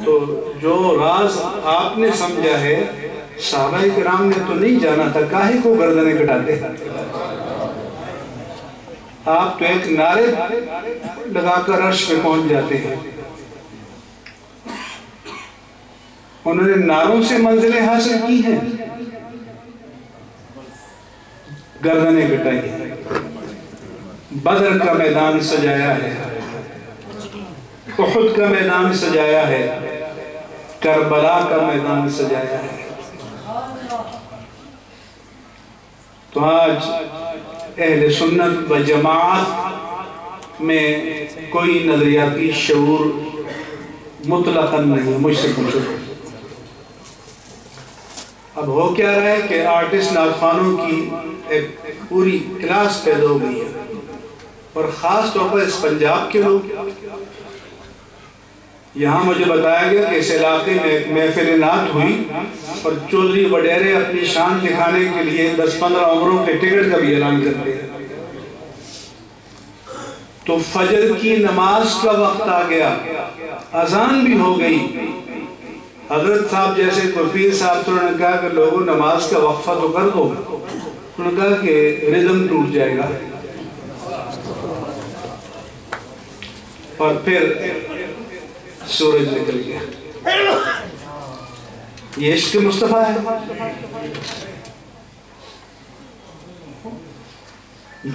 تو جو راز آپ نے سمجھا ہے صحابہ کرام نے تو نہیں جانا تھا، کاہے کو گردنیں کٹاتے؟ آپ تو ایک نعرے لگا کر عرش پہ پہنچ جاتے ہیں۔ انہوں نے نعروں سے منزلیں حاصل کی ہیں، گردنیں کٹائی ہیں۔ بدر کا میدان سجایا ہے، احد کا میدان سجایا ہے، کربلا کا میدان سجایا ہے۔ تو آج اہل سنت و جماعت میں کوئی نظریاتی شعور مطلقاً نہیں، مجھ سے پوچھو۔ اب ہو کیا رہا ہے کہ آرٹسٹ نعتخوانوں کی ایک پوری کلاس پیدا ہو گئی ہے، اور خاص طور پر اس پنجاب کے لوگ۔ یہاں مجھے بتایا گیا کہ اس علاقے میں ایک محفل نعت ہوئی اور چودھری وڈیرے اپنی شان دکھانے کے لیے 10-15 عمروں کے ٹکٹ کا بھی اعلان کرتے ہیں۔ تو فجر کی نماز کا وقت آ گیا، اذان بھی ہو گئی۔ حضرت صاحب جیسے کوئی پیر صاحب تو انہوں نے کہا کہ لوگوں نماز کا وقفہ تو کر دو۔ انہوں نے کہا کہ ردم ٹوٹ جائے گا، اور پھر سورج نکل گیا۔ یہ عشق مصطفیٰ ہے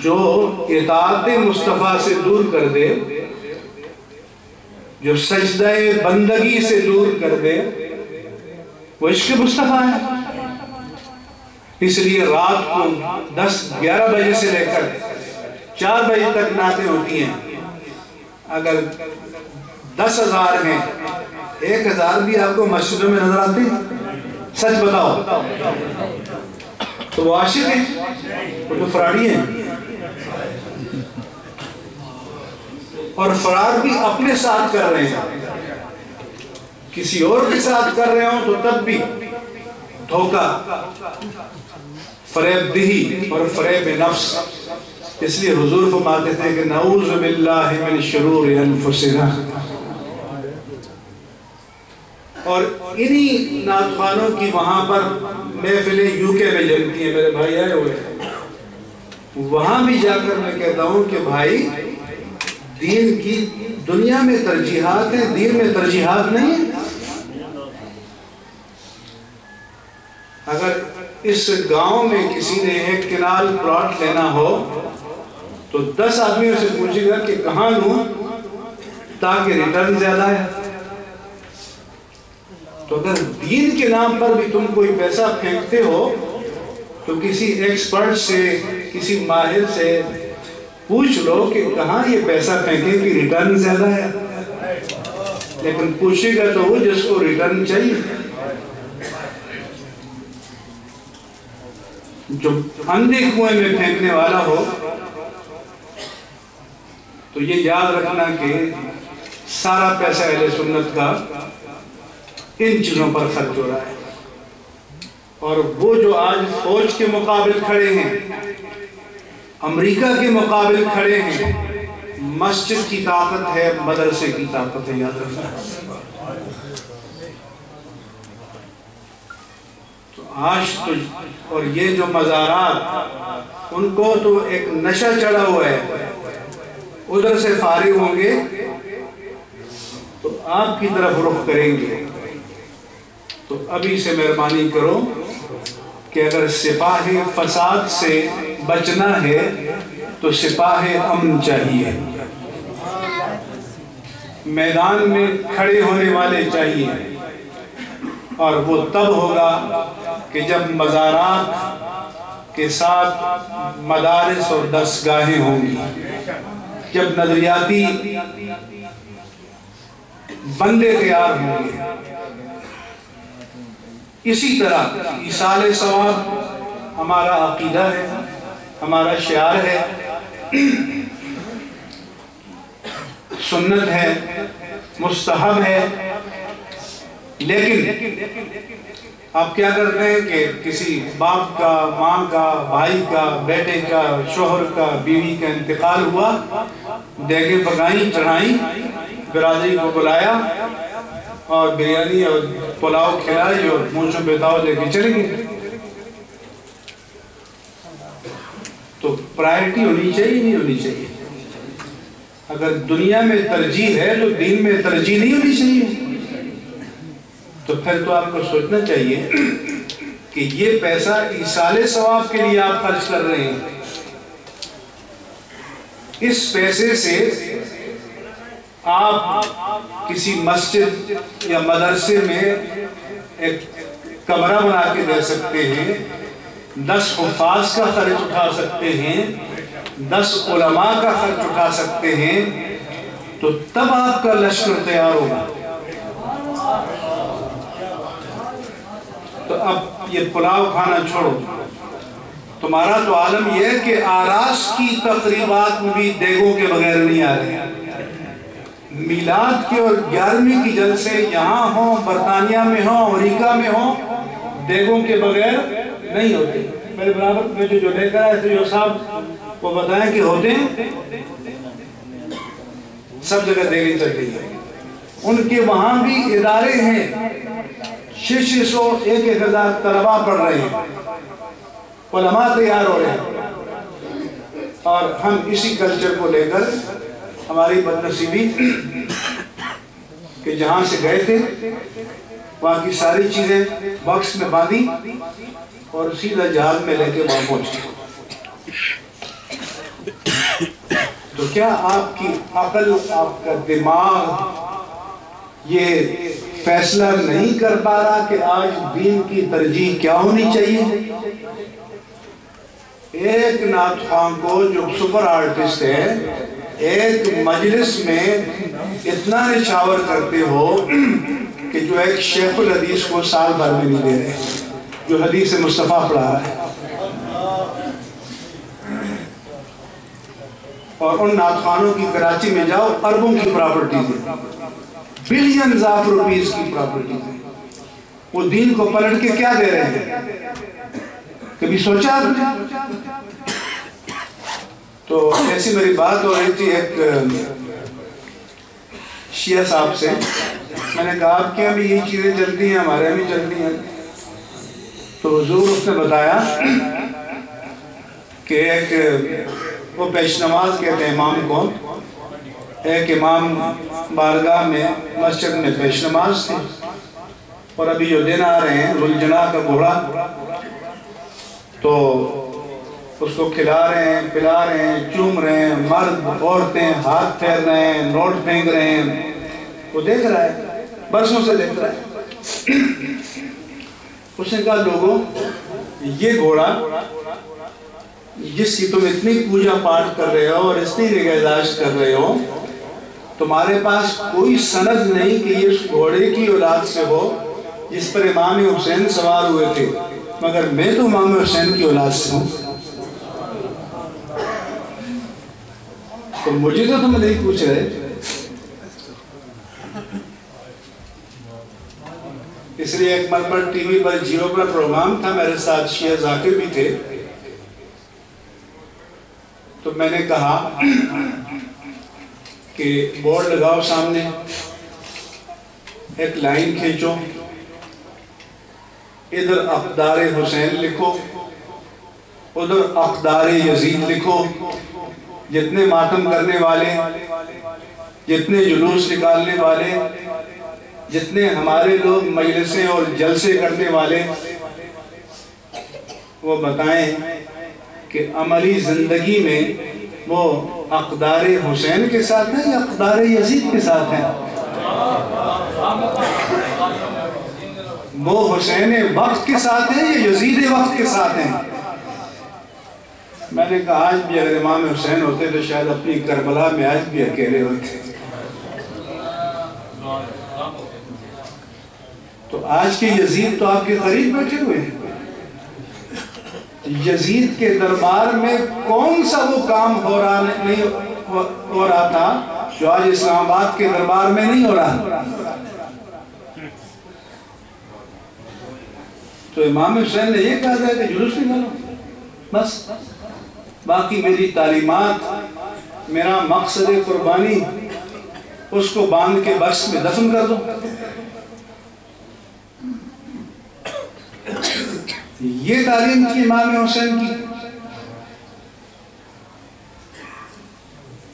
جو اطاعت مصطفیٰ سے دور کر دے، جو سجدہ بندگی سے دور کر دے، وہ عشق مصطفیٰ ہے۔ اس لیے رات کو 10-11 بجے سے لے کر 4 بجے تک نعتیں ہوتی ہیں۔ اگر 10,000 ہیں، 1,000 بھی آپ کو مسجدوں میں نظر آتے ہیں؟ سچ بتاؤ، تو وہ عاشق ہیں، وہ تو فراڈی ہیں۔ اور فرار بھی اپنے ساتھ کر رہے ہیں، کسی اور کے ساتھ کر رہے ہوں تو تب بھی دھوکہ، فریب دہی اور فریب نفس۔ اس لیے حضور فرماتے تھے کہ نعوذ باللہ من شرور انفسنا۔ اور انہی نعتخوانوں کی وہاں پر محفلیں UK میں جمتی ہیں، میرے بھائی آئے ہوئے ہیں، وہاں بھی جا کر میں کہتا ہوں کہ بھائی دین کی دنیا میں ترجیحات ہیں، دین میں ترجیحات نہیں ہیں۔ اگر اس گاؤں میں کسی نے 1 کنال پلاٹ لینا ہو تو 10 آدمیوں سے پوچھے گا کہ کہاں لوں تاکہ ریٹرن زیادہ ہے۔ تو اگر دین کے نام پر بھی تم کوئی پیسہ پھینکتے ہو تو کسی ایکسپرٹ سے، کسی ماہر سے پوچھ لو کہ کہاں یہ پیسہ پھینکیں کہ ریٹرن زیادہ ہے۔ لیکن پوچھے گا تو وہ جس کو ریٹرن چاہیے۔ جو اندھے کنویں میں پھینکنے والا ہو تو یہ یاد رکھنا کہ سارا پیسہ اہل سنت کا ان چیزوں پر خرچ ہو رہا ہے۔ اور وہ جو آج فوج کے مقابل کھڑے ہیں، امریکہ کے مقابل کھڑے ہیں، مسجد کی طاقت ہے، مدرسے کی طاقت ہے، یاد رکھنا۔ تو آج تو اور یہ جو مزارات، ان کو تو ایک نشہ چڑھا ہوا ہے، ادھر سے فارغ ہوں گے تو آپ کی طرف رخ کریں گے۔ تو ابھی سے مہربانی کرو کہ اگر سپاہ فساد سے بچنا ہے تو سپاہ امن چاہیے، میدان میں کھڑے ہونے والے چاہیے، اور وہ تب ہوگا کہ جب مزارات کے ساتھ مدارس اور درسگاہیں ہوں گی، جب نظریاتی بندے تیار ہوں گے۔ اسی طرح ایصال ثواب ہمارا عقیدہ ہے، ہمارا شعار ہے، سنت ہے، مستحب ہے۔ لیکن آپ کیا کرتے ہیں کہ کسی باپ کا، ماں کا، بھائی کا، بیٹے کا، شوہر کا، بیوی کا انتقال ہوا، دیگیں پکائیں، چڑھائیں، برادری کو بلایا، اور بریانی اور پلاؤ کھلائی اور مونچھوں پہ تاؤ دے کے چلے گئے. تو پرائرٹی ہونی چاہیے نہیں ہونی چاہیے؟ اگر دنیا میں ترجیح ہے تو دین میں ترجیح نہیں ہونی چاہیے. تو پھر تو آپ کو سوچنا چاہیے کہ یہ پیسہ ایصال ثواب کے لیے آپ خرچ کر رہے ہیں. اس پیسے سے آپ کسی مسجد یا مدرسے میں ایک کمرہ بنا کے دے سکتے ہیں, 10 حفاظ کا خرچ اٹھا سکتے ہیں, 10 علماء کا خرچ اٹھا سکتے ہیں. تو تب آپ کا لشکر تیار ہوگا. تو اب یہ پلاؤ کھانا چھوڑو. تمہارا تو عالم یہ ہے کہ آراس کی تقریبات میں بھی دیگوں کے بغیر نہیں آ رہے. میلاد کے اور 11ویں کی جلسے یہاں ہوں, برطانیہ میں ہوں, امریکہ میں ہوں, دیگوں کے بغیر نہیں ہوتے. میرے برابر میں جو لے کر آئے تھے جو صاحب وہ بتائیں کہ ہوتے ہیں, سب جگہ دیگیں چل رہی ہیں. ان کے وہاں بھی ادارے ہیں, 600 1,000 طلباء پڑھ رہے ہیں, علماء تیار ہو رہے ہیں. اور ہم اسی کلچر کو لے کر ہماری بدنصیبی کہ جہاں سے گئے تھے وہاں کی ساری چیزیں باکس میں باندھی اور سیدھا جہاز میں لے کے وہاں پہنچے. تو کیا آپ کی عقل, آپ کا دماغ یہ فیصلہ نہیں کر پا رہا کہ آج دین کی ترجیح کیا ہونی چاہیے؟ ایک نعت خواں کو جو سپر آرٹسٹ ہے, ایک مجلس میں اتنا نشاور کرتے ہو کہ جو ایک شیخ الحدیث کو سال بھر میں نہیں دے رہے, جو حدیث مصطفیٰ پڑھا رہا ہے. اور ان نعت خوانوں کی کراچی میں جاؤ, اربوں کی پراپرٹیز ہیں, بلینز آف روپیز کی پراپرٹیز ہیں. وہ دین کو پلٹ کے کیا دے رہے ہیں؟ کبھی سوچا آپ نے؟ تو ایسی میری بات ہو رہی تھی ایک شیعہ صاحب سے. میں نے کہا آپ کے یہاں بھی یہ چیزیں چلتی ہیں, ہمارے یہاں بھی چلتی ہیں. تو حضور اس نے بتایا کہ ایک وہ پیش نماز کہتے ہیں امام کو, ایک امام بارگاہ میں مسجد میں پیش نماز تھی, اور ابھی جو دن آ رہے ہیں ذوالجناح کا گھوڑا, تو اس کو کھلا رہے ہیں, پلا رہے ہیں, چوم رہے ہیں, مرد عورتیں ہاتھ پھیر رہے ہیں, نوٹ پھینک رہے ہیں. وہ دیکھ رہا ہے, برسوں سے دیکھ رہا ہے. اس نے کہا لوگوں, یہ گھوڑا جس کی تم اتنی پوجا پاٹ کر رہے ہو اور اتنی نگہداشت کر رہے ہو, تمہارے پاس کوئی سند نہیں کہ یہ اس گھوڑے کی اولاد سے ہو جس پر امام حسین سوار ہوئے تھے, مگر میں تو امام حسین کی اولاد سے ہوں. تو مجھے تو تم نہیں پوچھ رہے. اس لیے ایک مرتبہ ٹی وی پر جیو پر پروگرام تھا, میرے ساتھ شیعہ ذاکر بھی تھے. تو میں نے کہا کہ بورڈ لگاؤ سامنے, ایک لائن کھینچو, ادھر اقدار حسین لکھو, ادھر اقدار یزید لکھو. جتنے ماتم کرنے والے, جتنے جلوس نکالنے والے, جتنے ہمارے لوگ مجلسیں اور جلسے کرنے والے, وہ بتائیں کہ عملی زندگی میں وہ اقدار حسین کے ساتھ ہیں یا اقدار یزید کے ساتھ ہیں؟ وہ حسین وقت کے ساتھ ہیں یا یزید وقت کے ساتھ ہیں؟ میں نے کہا آج بھی اگر امام حسین ہوتے تو شاید اپنی کربلا میں آج بھی اکیلے ہوتے. تو آج کے یزید تو آپ کے قریب بیٹھے ہوئے ہیں. یزید کے دربار میں کون سا وہ کام ہو رہا تھا جو آج اسلام آباد کے دربار میں نہیں ہو رہا؟ تو امام حسین نے یہ کہا تھا کہ جلوس نکالو بس, باقی میری تعلیمات, میرا مقصد قربانی, اس کو باندھ کے بس میں دفن کر دو. یہ تعلیم تھی امام حسین کی،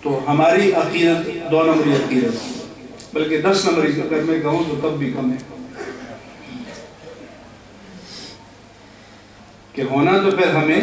تو ہماری عقیدت 2 نمبری عقیدت، بلکہ 10 نمبری اگر میں کہوں تو تب بھی کم ہے، کہ ہونا تو پھر ہمیں